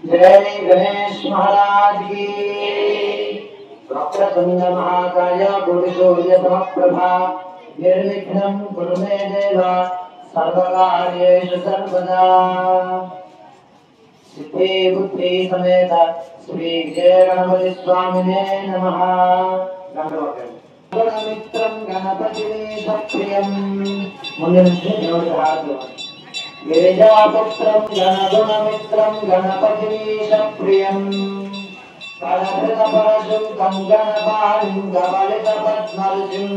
जय गणेश महाराज की। वक्रतुंड महाकाय कोटिसूर्य समप्रभा निर्विघ्नं कुरु मे देव सर्वकार्येषु सर्वदा। सिद्धि बुद्धि समेत श्री जय गणपति स्वामिने नमः। गणमित्रं गणपतिप्रियं गिरिजापुत्रं गणगुणमित्रं गणपतिप्रियं गणधृतपरशुल्कं गणपालिं गबलितपद्मरुचिं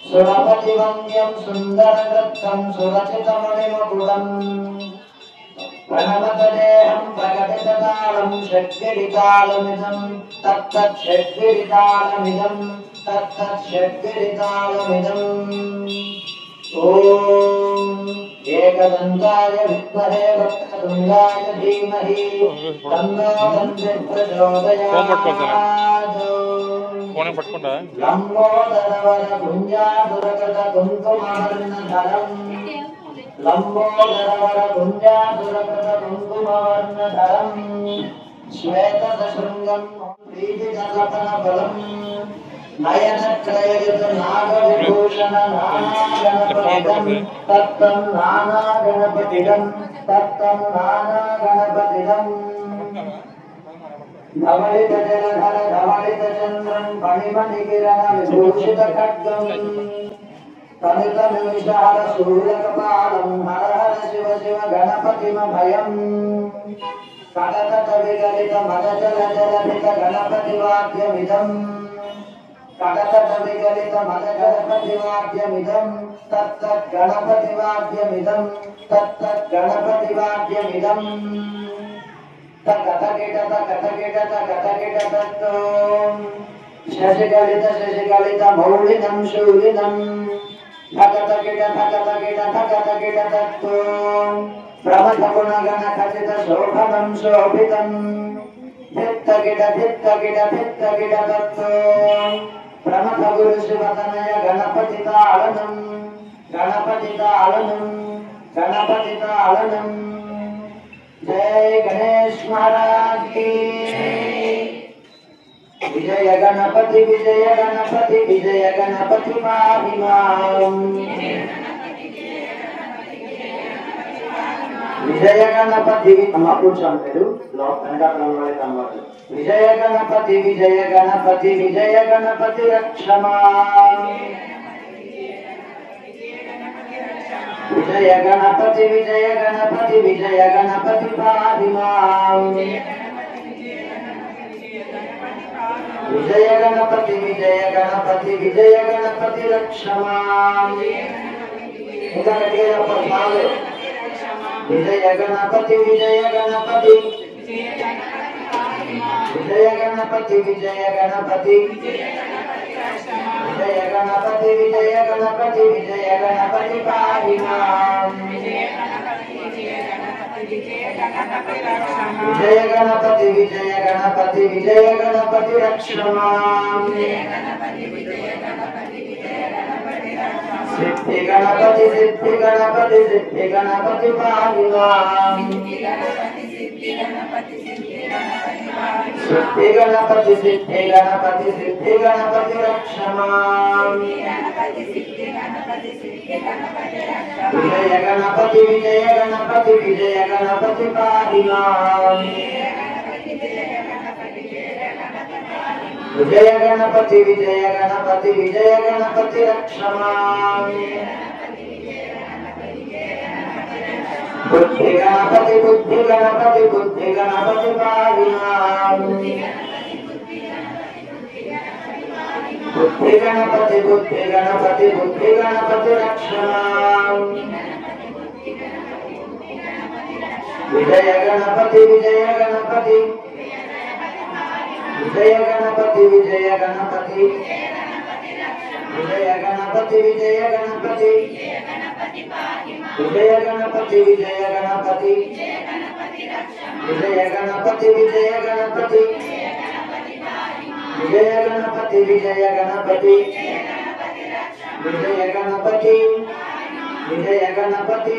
सुरपतिवन्द्यं सुन्दरनृत्यं सुरचितमणिमकुटं प्रणवतदेहं प्रकटिततालं षड्गिरितालमिदं तत्तच्छड्गिरितालमिदं ओम एकदन्ताय विद्महे वक्रतुण्डाय धीमहि तन्नो दन्ति प्रचोदयात्। लम्बोदरवर कुञ्जासुरकृत कुङ्कुमवर्णधरम् श्वेतशृङ्गं प्रीतिजलपनफलम् नयनत्रययुत नागविभूषण नानागणपतिदं तत्तं नानागणपतिदं धवलितजलधर धवलितचन्द्रं फणिमणिकिरणविभूषितखड्गं तमितमिषहरशूलकपालं हर हर शिव शिव गणपतिमभयम् कटकटविगलितमदजलजलधित गणपतिवाद्यमिदम् कटकटविगलितमदगणपतिवाद्यमिदं तत्तद्गणपतिवाद्यमिदं तकटकिटतकटकिटतकटकिटतत्तो शशिगलितमौलिनं शूलिनं धकटकिटतकटकिटतत्तो प्रमथगुणगणखचितशोभनं शोभितं धित्तकिटतत्तो प्रमथगुरुशिवतनय गणपतितालनं जय गणेश महाराज की। विजय गणपति पाहि मां। विजय गणपति अम्मा కూర్చోండి మీరు వెనకాల కనబడదు। विजय गणपति रक्षमा। विजय गणपति पाहि मां। विजय गणपति रक्षमा। ఇంకా గట్టిగా చెప్పాలి। विजय गणपति विजय गणपति पाहि मां। विजय गणपति रक्षमा। सिद्धि गणपति पाहि मां। सिद्धि गणपति रक्षमा। विजय गणपति पाहि मां। विजय गणपति रक्षमा। बुद्धि गणपति पाहि मां। बुद्धि गणपति रक्षमा। विजय गणपति विजय गणपति విజయ గణపతి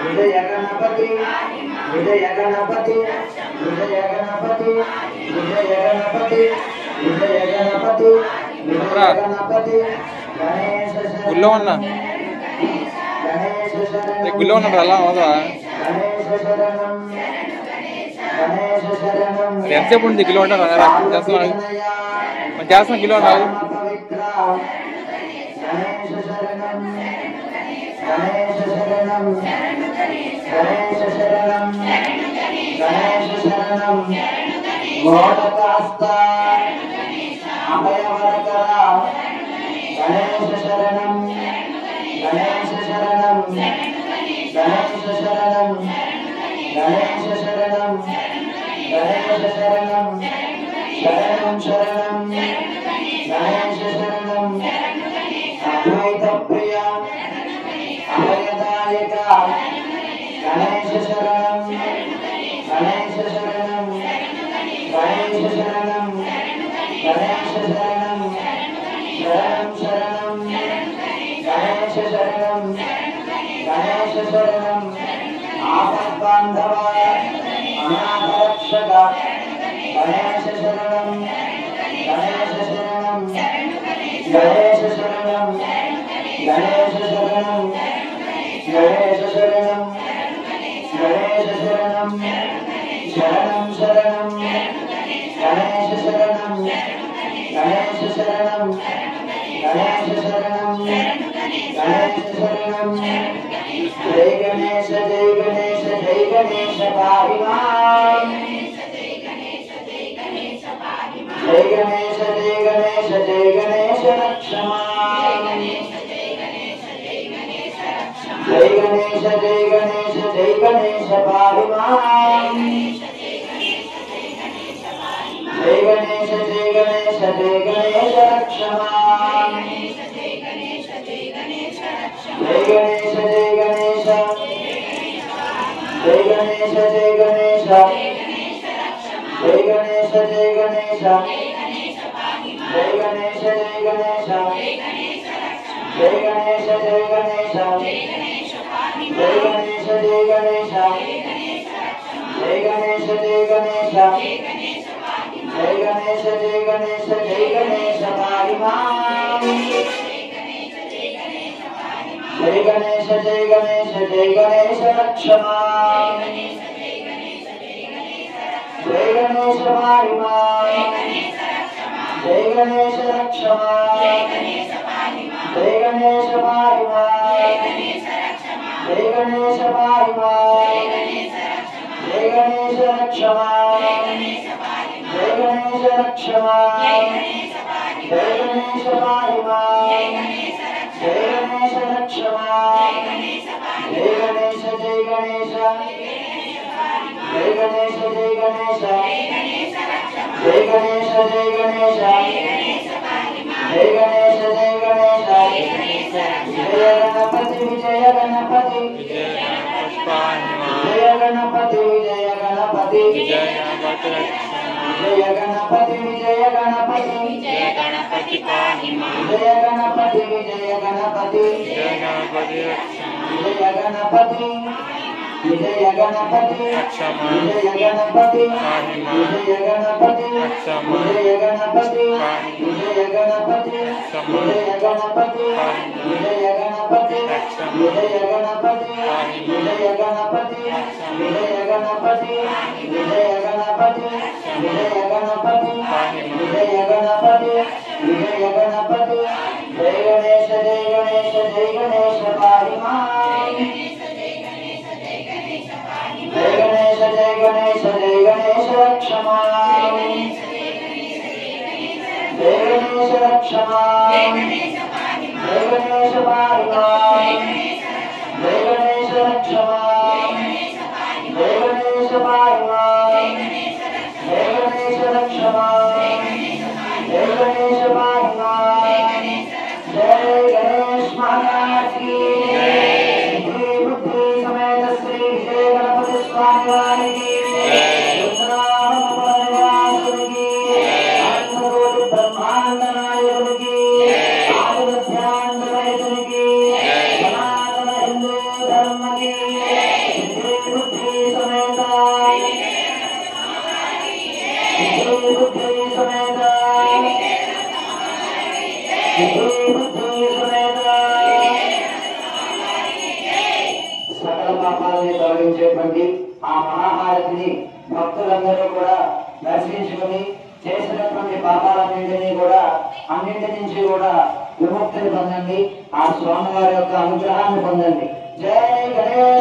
విజయ గణపతి విజయ గణపతి విజయ గణపతి విజయ గణపతి విజయ గణపతి విజయ గణపతి గణేశ గుళ్ళో ఉన్నా గణేశ గుళ్ళో ఉన్నాడు అలా అవుదా గణేశ శరణం గణేశ శరణం ఎంతసేపు ఉంది కిలోమీటర్ చేస్తున్నాను కిలోమీటర్ పవిత్ర గణేశ శరణం గణేశ శరణం గణేశ శరణం గణేశ శరణం మోదకాస్త అభయవరకర గణేశ శరణం గణేశ శరణం గణేశ శరణం గణేశ శరణం గణేశ శరణం శరణం శరణం గణేశ శరణం అద్వైత ప్రియ అభయదాయక గణేశ శరణం గణేశ శరణం గణేశ శరణం గణేశ శరణం శరణం శరణం గణేశ శరణం గణేశ శరణం ఆపద్బాంధవ అనాథరక్షక గణేశ శరణం గణేశ శరణం గణేశ శరణం గణేశ శరణం గణేశ శరణం గణేశ శరణం శరణం శరణం గణేశ శరణం గణేశ శరణం గణేశ శరణం గణేశ శరణం జై గణేశ జై గణేశ జై గణేశ పాహి మాం జై గణేశ జై గణేశ జై గణేశ రక్ష మాం జై గణేశ జై గణేశ జై గణేశ పాహి మాం జై గణేశ జై గణేశ జై గణేశ రక్ష మాం జై గణేశ జై గణేశ జై గణేశ జై గణేశ జై గణేశ జై గణేశ జై గణేశ జై గణేశ జై గణేశ జై గణేశ జై గణేశ జై గణేశ జై గణేశ జై గణేశ జై గణేశ జై గణేశ జై గణేశ జై గణేశ జై గణేశ పాహి మాం జై గణేశ జై గణేశ జై గణేశ రక్ష మాం జై గణేశ పాహి మాం జై గణేశ రక్ష మాం జై గణేశ పాహి మాం జై గణేశ పాహి మాం జై గణేశ రక్ష మాం జై గణేశ రక్ష మాం జై గణేశ పాహి మాం జై గణేశ రక్ష మాం జై గణేశ జై గణేశ జై గణేశ జై గణేశ జై గణేశ జై గణేశ జై గణేశ జై గణేశ జయ గణపతి విజయ గణపతి జయ గణపతి విజయ గణపతి జయ గణపతి విజయ గణపతి జయ గణపతి విజయ గణపతి విజయ గణపతి విజయ గణపతి విజయ గణపతి విజయ గణపతి విజయ గణపతి విజయ గణపతి విజయ గణపతి విజయ గణపతి విజయ గణపతి విజయ గణపతి విజయ గణపతి విజయ గణపతి విజయ గణపతి విజయ గణపతి విజయ గణపతి జై గణేశ జై గణేశ జై గణేశ పాహి మాం జై గణేశ జై గణేశ జై గణేశ రక్ష మాం జై గణేశ రక్ష మాం జై గణేశ పాహి మాం జై గణేశ రక్ష మాం జై గణేశ పాహి మాం జై గణేశ రక్ష మాం జై గణేశ పాహి మాం జై గణేశ మహారాజ్ की बुद्धि समेत श्री विजय गणपति स्वामी वारी की ब्रह्मांड नायक की आदिध्यान की सनातन దర్శించుకొని చేసినటువంటి పాపాలన్నింటినీ కూడా అన్నింటి నుంచి కూడా విముక్తిని పొందండి. ఆ స్వామివారి యొక్క అనుగ్రహాన్ని పొందండి. జై గణేష్.